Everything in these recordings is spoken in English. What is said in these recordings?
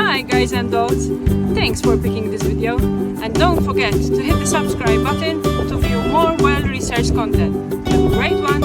Hi guys and dolls, thanks for picking this video, and don't forget to hit the subscribe button to view more well-researched content. Have a great one!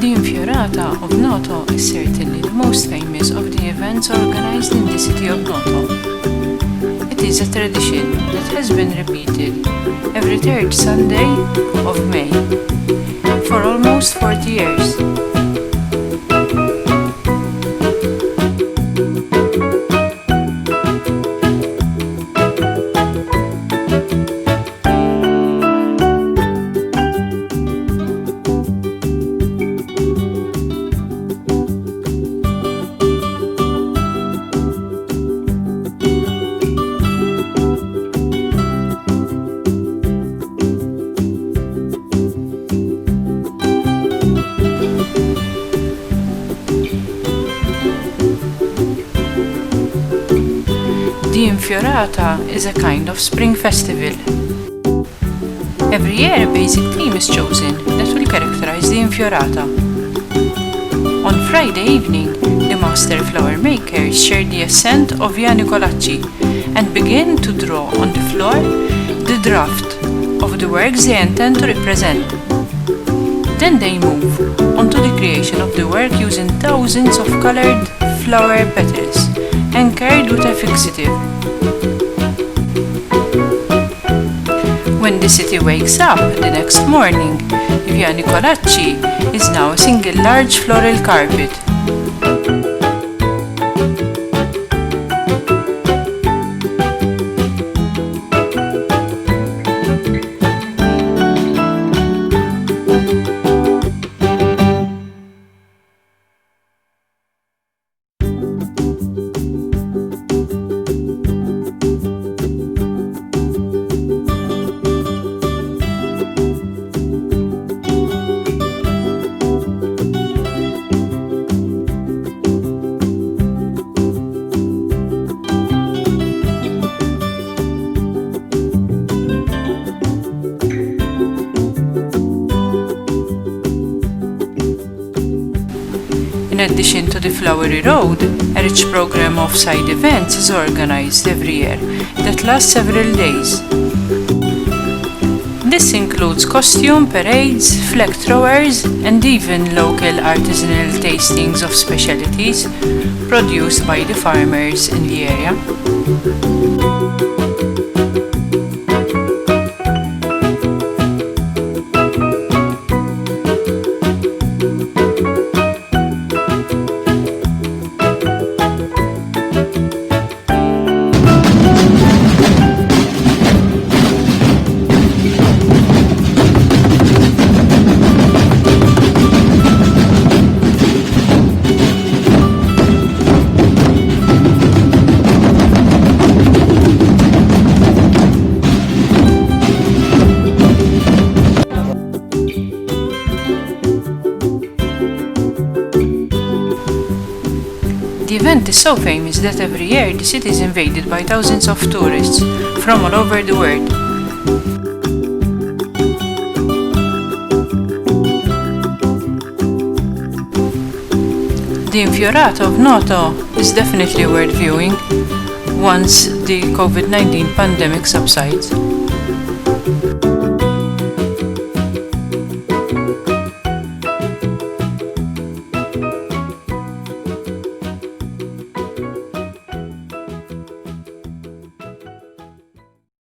The Infiorata of Noto is certainly the most famous of the events organized in the city of Noto. It is a tradition that has been repeated every third Sunday of May for almost 40 years. The Infiorata is a kind of spring festival. Every year a basic theme is chosen that will characterize the Infiorata. On Friday evening, the master flower makers share the ascent of Via Nicolacci and begin to draw on the floor the draft of the works they intend to represent. Then they move on to the creation of the work using thousands of colored flower petals anchored with a fixative. When the city wakes up the next morning, Via Nicolacci is now a single large floral carpet. In addition to the Flowery Road, a rich program of side events is organized every year that lasts several days. This includes costume parades, flag throwers, and even local artisanal tastings of specialties produced by the farmers in the area. The event is so famous that every year the city is invaded by thousands of tourists from all over the world. The Infiorata of Noto is definitely worth viewing once the COVID-19 pandemic subsides.